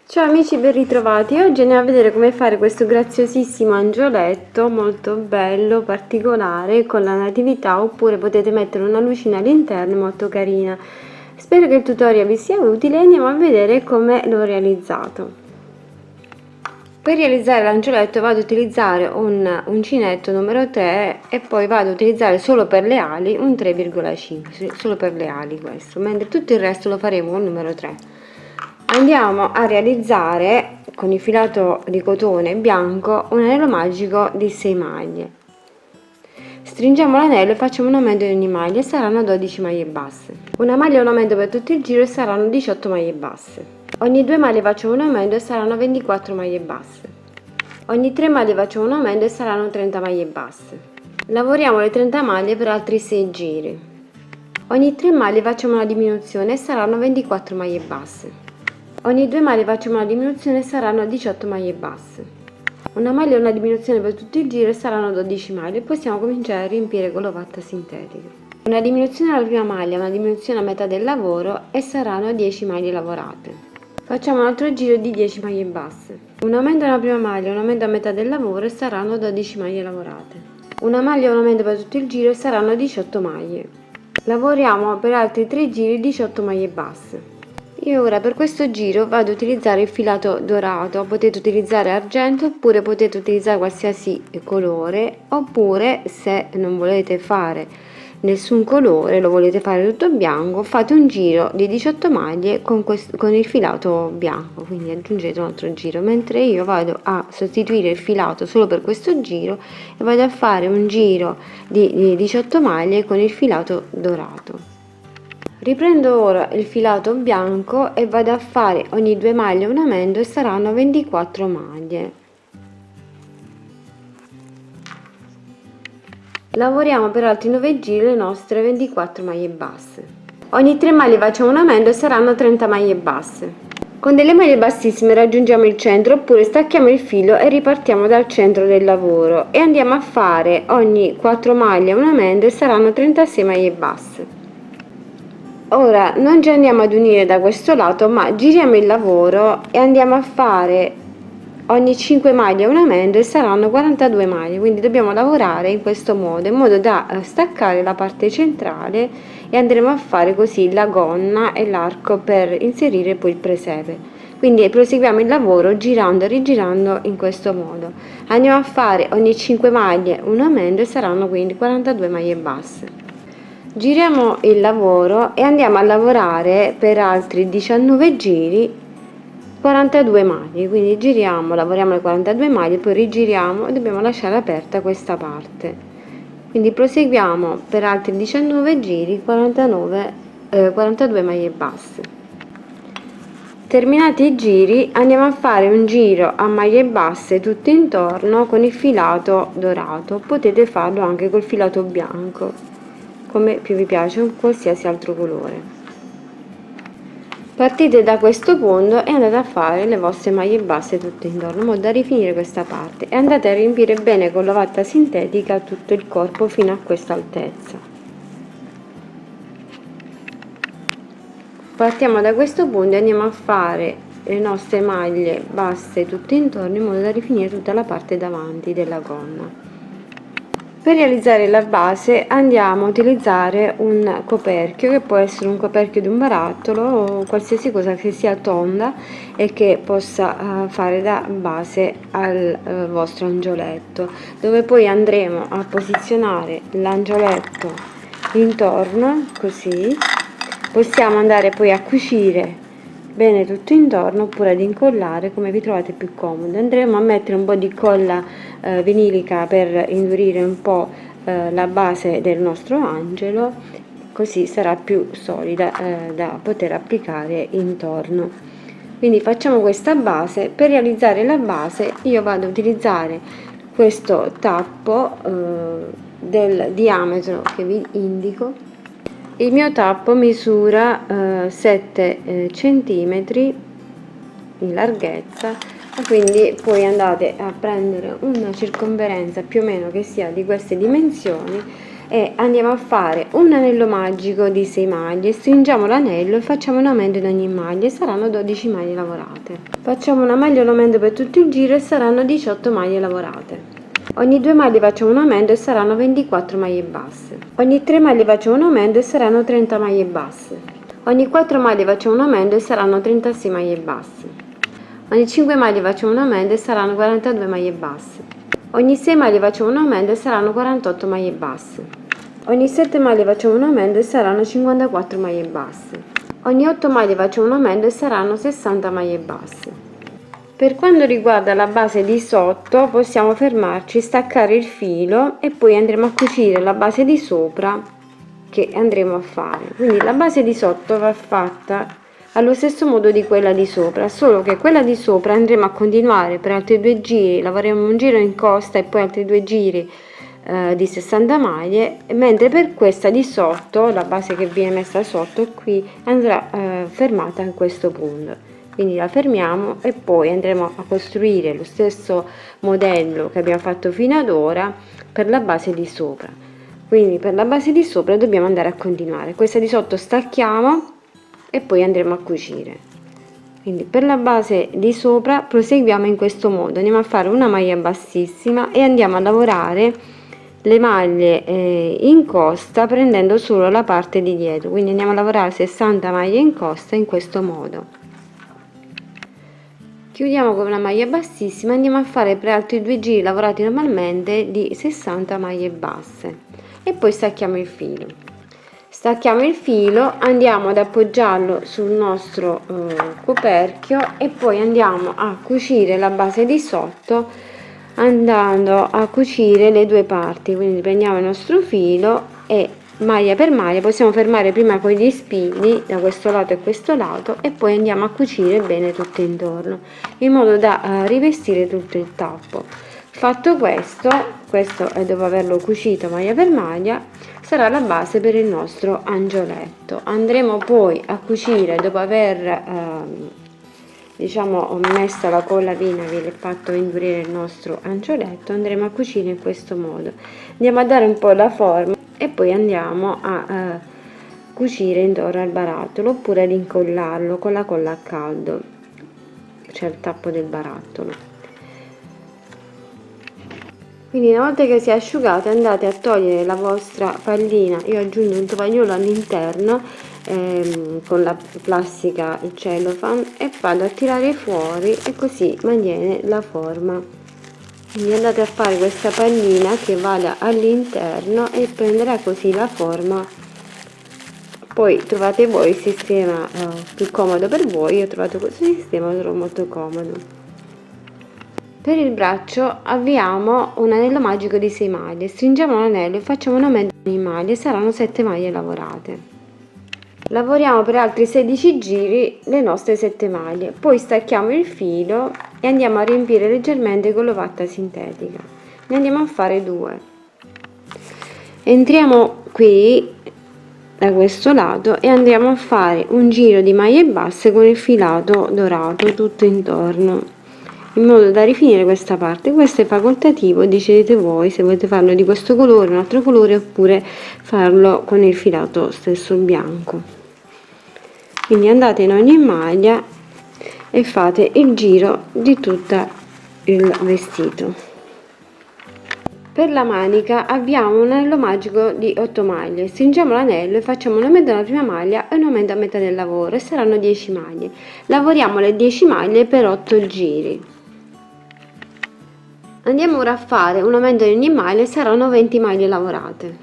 Ciao amici, ben ritrovati. Oggi andiamo a vedere come fare questo graziosissimo angioletto molto bello, particolare, con la natività, oppure potete mettere una lucina all'interno molto carina. Spero che il tutorial vi sia utile e andiamo a vedere come l'ho realizzato. Per realizzare l'angioletto vado ad utilizzare un uncinetto numero 3 e poi vado ad utilizzare solo per le ali un 3,5, solo per le ali questo, mentre tutto il resto lo faremo con il numero 3. Andiamo a realizzare con il filato di cotone bianco un anello magico di 6 maglie. Stringiamo l'anello e facciamo un aumento di ogni maglia e saranno 12 maglie basse. Una maglia e un aumento per tutto il giro e saranno 18 maglie basse. Ogni 2 maglie facciamo un aumento e saranno 24 maglie basse. Ogni 3 maglie facciamo un aumento e saranno 30 maglie basse. Lavoriamo le 30 maglie per altri 6 giri. Ogni 3 maglie facciamo una diminuzione e saranno 24 maglie basse. Ogni 2 maglie facciamo una diminuzione e saranno 18 maglie basse. Una maglia e una diminuzione per tutto il giro e saranno 12 maglie e possiamo cominciare a riempire con l'ovatta sintetica. Una diminuzione alla prima maglia, una diminuzione a metà del lavoro e saranno 10 maglie lavorate. Facciamo un altro giro di 10 maglie basse. Un aumento alla prima maglia, un aumento a metà del lavoro e saranno 12 maglie lavorate. Una maglia e un aumento per tutto il giro e saranno 18 maglie. Lavoriamo per altri 3 giri 18 maglie basse. Io ora per questo giro vado ad utilizzare il filato dorato, potete utilizzare argento oppure potete utilizzare qualsiasi colore, oppure se non volete fare nessun colore, lo volete fare tutto bianco, fate un giro di 18 maglie con il filato bianco, quindi aggiungete un altro giro, mentre io vado a sostituire il filato solo per questo giro e vado a fare un giro di 18 maglie con il filato dorato. Riprendo ora il filato bianco e vado a fare ogni 2 maglie un aumento e saranno 24 maglie. Lavoriamo per altri 9 giri le nostre 24 maglie basse. Ogni 3 maglie facciamo un aumento e saranno 30 maglie basse. Con delle maglie bassissime raggiungiamo il centro oppure stacchiamo il filo e ripartiamo dal centro del lavoro e andiamo a fare ogni 4 maglie un aumento e saranno 36 maglie basse. Ora non ci andiamo ad unire da questo lato, ma giriamo il lavoro e andiamo a fare ogni 5 maglie un aumento e saranno 42 maglie, quindi dobbiamo lavorare in questo modo, in modo da staccare la parte centrale e andremo a fare così la gonna e l'arco per inserire poi il presepe. Quindi proseguiamo il lavoro girando e rigirando in questo modo. Andiamo a fare ogni 5 maglie un aumento e saranno quindi 42 maglie basse. Giriamo il lavoro e andiamo a lavorare per altri 19 giri 42 maglie, quindi giriamo, lavoriamo le 42 maglie, poi rigiriamo e dobbiamo lasciare aperta questa parte, quindi proseguiamo per altri 19 giri 42 maglie basse. Terminati i giri andiamo a fare un giro a maglie basse tutto intorno con il filato dorato, potete farlo anche col filato bianco come più vi piace, un qualsiasi altro colore. Partite da questo punto e andate a fare le vostre maglie basse tutte intorno in modo da rifinire questa parte e andate a riempire bene con l'ovatta sintetica tutto il corpo fino a questa altezza. Partiamo da questo punto e andiamo a fare le nostre maglie basse tutte intorno in modo da rifinire tutta la parte davanti della gonna. Per realizzare la base andiamo a utilizzare un coperchio, che può essere un coperchio di un barattolo o qualsiasi cosa che sia tonda e che possa fare da base al vostro angioletto, dove poi andremo a posizionare l'angioletto intorno, così possiamo andare poi a cucire bene tutto intorno oppure ad incollare come vi trovate più comodo. Andremo a mettere un po' di colla vinilica per indurire un po' la base del nostro angelo, così sarà più solida da poter applicare intorno. Quindi facciamo questa base. Per realizzare la base io vado ad utilizzare questo tappo del diametro che vi indico. Il mio tappo misura 7 centimetri in larghezza, quindi poi andate a prendere una circonferenza più o meno che sia di queste dimensioni e andiamo a fare un anello magico di 6 maglie, stringiamo l'anello e facciamo un aumento in ogni maglia e saranno 12 maglie lavorate. Facciamo una maglia un aumento per tutto il giro e saranno 18 maglie lavorate. Ogni 2 maglie facciamo un aumento e saranno 24 maglie basse. Ogni 3 maglie facciamo un aumento e saranno 30 maglie basse. Ogni 4 maglie facciamo un aumento e saranno 36 maglie basse. Ogni 5 maglie facciamo un aumento e saranno 42 maglie basse. Ogni 6 maglie facciamo un aumento e saranno 48 maglie basse. Ogni 7 maglie facciamo un aumento e saranno 54 maglie basse. Ogni 8 maglie facciamo un aumento e saranno 60 maglie basse. Per quanto riguarda la base di sotto possiamo fermarci, staccare il filo e poi andremo a cucire la base di sopra che andremo a fare. Quindi la base di sotto va fatta allo stesso modo di quella di sopra, solo che quella di sopra andremo a continuare per altri 2 giri, lavoreremo un giro in costa e poi altri 2 giri di 60 maglie, mentre per questa di sotto, la base che viene messa sotto qui, andrà fermata in questo punto. Quindi la fermiamo e poi andremo a costruire lo stesso modello che abbiamo fatto fino ad ora per la base di sopra. Quindi per la base di sopra dobbiamo andare a continuare. Questa di sotto stacchiamo e poi andremo a cucire. Quindi per la base di sopra proseguiamo in questo modo, andiamo a fare una maglia bassissima e andiamo a lavorare le maglie in costa prendendo solo la parte di dietro. Quindi andiamo a lavorare 60 maglie in costa in questo modo. Chiudiamo con una maglia bassissima e andiamo a fare per altri 2 giri lavorati normalmente di 60 maglie basse e poi stacchiamo il filo. Stacchiamo il filo, andiamo ad appoggiarlo sul nostro coperchio e poi andiamo a cucire la base di sotto andando a cucire le 2 parti. Quindi prendiamo il nostro filo e maglia per maglia possiamo fermare prima con gli spilli da questo lato e questo lato e poi andiamo a cucire bene tutto intorno in modo da rivestire tutto il tappo. Fatto questo è dopo averlo cucito maglia per maglia, sarà la base per il nostro angioletto. Andremo poi a cucire dopo aver diciamo messa la collavina che ha fatto indurire il nostro angioletto, andremo a cucire in questo modo. Andiamo a dare un po' la forma e poi andiamo a cucire intorno al barattolo oppure ad incollarlo con la colla a caldo, cioè il tappo del barattolo. Quindi una volta che si è asciugato andate a togliere la vostra pallina, io ho aggiunto un tovagliolo all'interno con la plastica, il cellophane, e vado a tirare fuori e così mantiene la forma. Quindi andate a fare questa pallina che vada all'interno e prenderà così la forma. Poi trovate voi il sistema più comodo per voi, io ho trovato questo sistema, lo trovo molto comodo. Per il braccio avviamo un anello magico di 6 maglie, stringiamo l'anello e facciamo un aumento di maglie, saranno 7 maglie lavorate. Lavoriamo per altri 16 giri le nostre 7 maglie, poi stacchiamo il filo e andiamo a riempire leggermente con l'ovatta sintetica. Ne andiamo a fare 2. Entriamo qui da questo lato e andiamo a fare un giro di maglie basse con il filato dorato tutto intorno, in modo da rifinire questa parte. Questo è facoltativo, decidete voi se volete farlo di questo colore, un altro colore, oppure farlo con il filato stesso bianco. Quindi andate in ogni maglia e fate il giro di tutto il vestito. Per la manica abbiamo un anello magico di 8 maglie, stringiamo l'anello e facciamo un aumento alla prima maglia e un aumento a metà del lavoro e saranno 10 maglie. Lavoriamo le 10 maglie per 8 giri. Andiamo ora a fare un aumento in ogni maglia e saranno 20 maglie lavorate.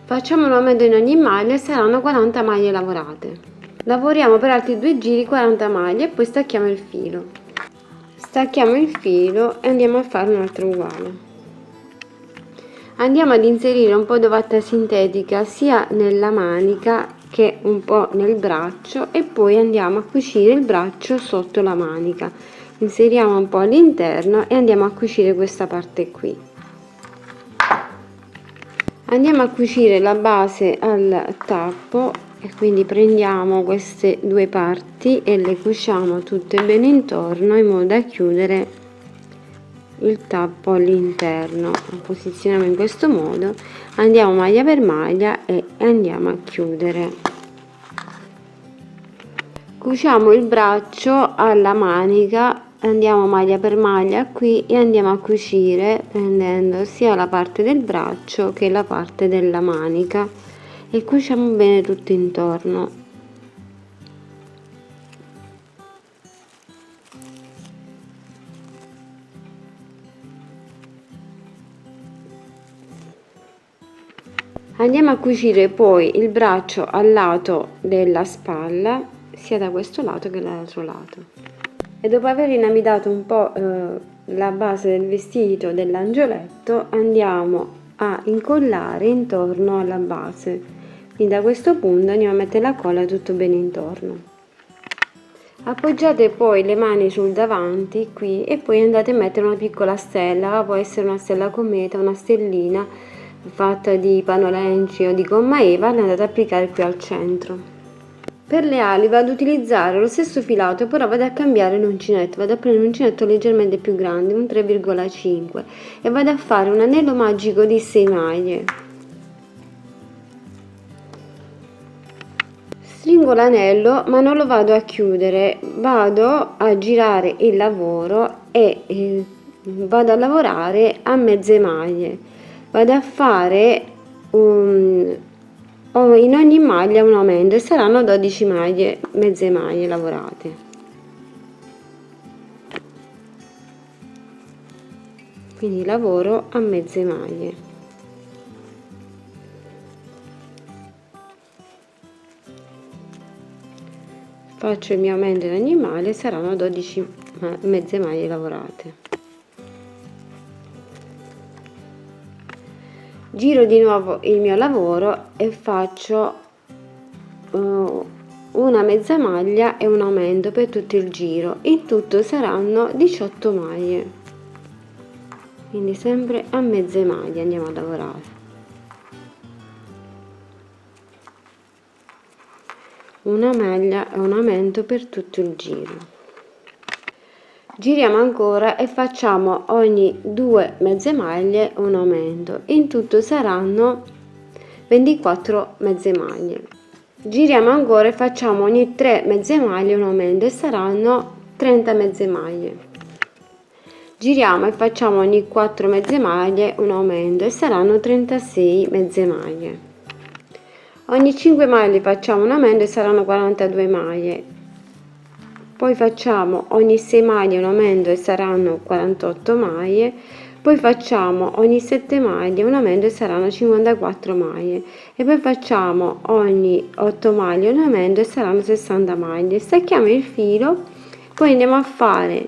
Facciamo un aumento in ogni maglia e saranno 40 maglie lavorate. Lavoriamo per altri 2 giri 40 maglie e poi stacchiamo il filo. Stacchiamo il filo e andiamo a fare un altro uguale. Andiamo ad inserire un po' d'ovatta sintetica sia nella manica che un po' nel braccio e poi andiamo a cucire il braccio sotto la manica. Inseriamo un po' all'interno e andiamo a cucire questa parte qui. Andiamo a cucire la base al tappo e quindi prendiamo queste 2 parti e le cuciamo tutte bene intorno in modo da chiudere il tappo all'interno, lo posizioniamo in questo modo, andiamo maglia per maglia e andiamo a chiudere. Cuciamo il braccio alla manica, andiamo maglia per maglia qui e andiamo a cucire prendendo sia la parte del braccio che la parte della manica e cuciamo bene tutto intorno. Andiamo a cucire poi il braccio al lato della spalla, sia da questo lato che dall'altro lato. E dopo aver inamidato un po' la base del vestito dell'angioletto, andiamo a incollare intorno alla base. Quindi da questo punto andiamo a mettere la colla tutto bene intorno. Appoggiate poi le mani sul davanti qui e poi andate a mettere una piccola stella, può essere una stella cometa, una stellina fatta di panolenci o di gomma eva, le andate ad applicare qui al centro. Per le ali vado ad utilizzare lo stesso filato, però vado a cambiare l'uncinetto, vado a prendere un uncinetto leggermente più grande, un 3,5, e vado a fare un anello magico di 6 maglie. Stringo l'anello ma non lo vado a chiudere, vado a girare il lavoro e vado a lavorare a mezze maglie. Vado a fare in ogni maglia un aumento e saranno 12 maglie, mezze maglie lavorate. Quindi lavoro a mezze maglie. Faccio il mio aumento in ogni maglia e saranno 12 mezze maglie lavorate. Giro di nuovo il mio lavoro e faccio una mezza maglia e un aumento per tutto il giro. In tutto saranno 18 maglie, quindi sempre a mezze maglie andiamo a lavorare. Una maglia e un aumento per tutto il giro. Giriamo ancora e facciamo ogni 2 mezze maglie un aumento, in tutto saranno 24 mezze maglie. Giriamo ancora e facciamo ogni 3 mezze maglie un aumento e saranno 30 mezze maglie. Giriamo e facciamo ogni 4 mezze maglie un aumento e saranno 36 mezze maglie. Ogni 5 maglie facciamo un aumento e saranno 42 maglie. Poi facciamo ogni 6 maglie un aumento e saranno 48 maglie, poi facciamo ogni 7 maglie un aumento e saranno 54 maglie e poi facciamo ogni 8 maglie un aumento e saranno 60 maglie. Stacchiamo il filo, poi andiamo a fare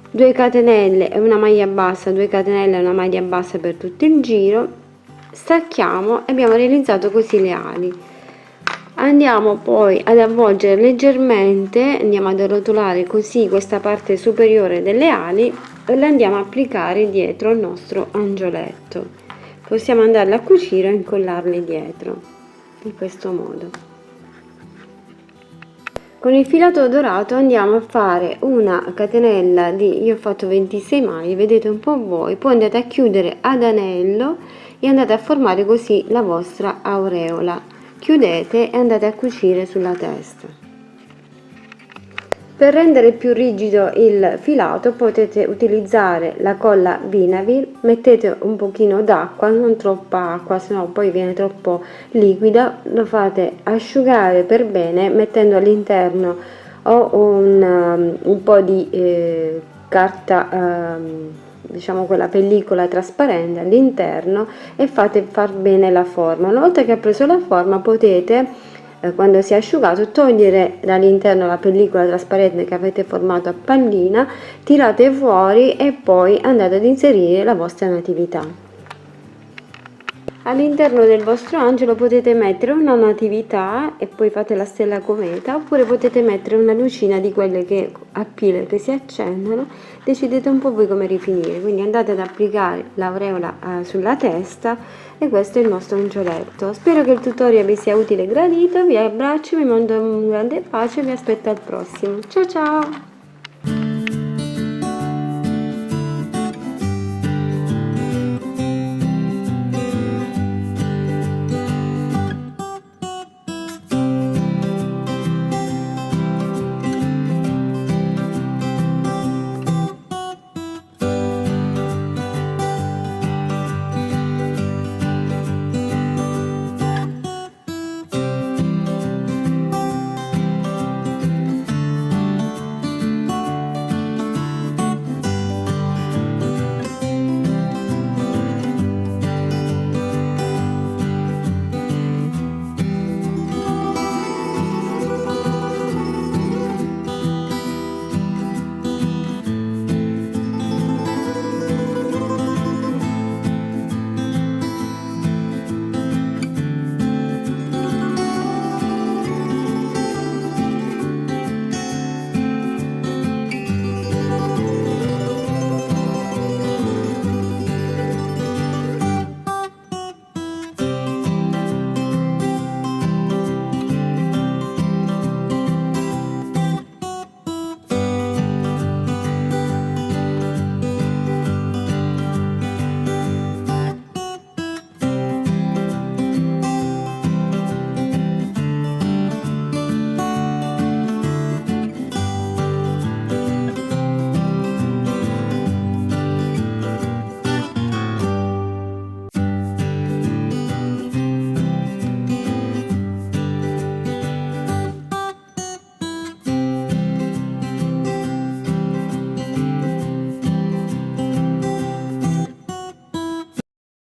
2 catenelle e una maglia bassa, 2 catenelle e una maglia bassa per tutto il giro, stacchiamo e abbiamo realizzato così le ali. Andiamo poi ad avvolgere leggermente, andiamo ad arrotolare così questa parte superiore delle ali e le andiamo a applicare dietro al nostro angioletto. Possiamo andarle a cucire e incollarle dietro in questo modo. Con il filato dorato andiamo a fare una catenella di, io ho fatto 26 maglie, vedete un po' voi, poi andate a chiudere ad anello e andate a formare così la vostra aureola. Chiudete e andate a cucire sulla testa. Per rendere più rigido il filato potete utilizzare la colla Vinavil, mettete un pochino d'acqua, non troppa acqua, sennò poi viene troppo liquida, lo fate asciugare per bene mettendo all'interno un po' di carta, diciamo quella pellicola trasparente all'interno e fate far bene la forma. Una volta che ha preso la forma potete, quando si è asciugato, togliere dall'interno la pellicola trasparente che avete formato a pallina, tirate fuori e poi andate ad inserire la vostra natività. All'interno del vostro angelo potete mettere una natività e poi fate la stella cometa, oppure potete mettere una lucina di quelle che a pile che si accendono, decidete un po' voi come rifinire, quindi andate ad applicare l'aureola sulla testa e questo è il nostro angioletto. Spero che il tutorial vi sia utile e gradito, vi abbraccio, vi mando un grande bacio e vi aspetto al prossimo. Ciao ciao!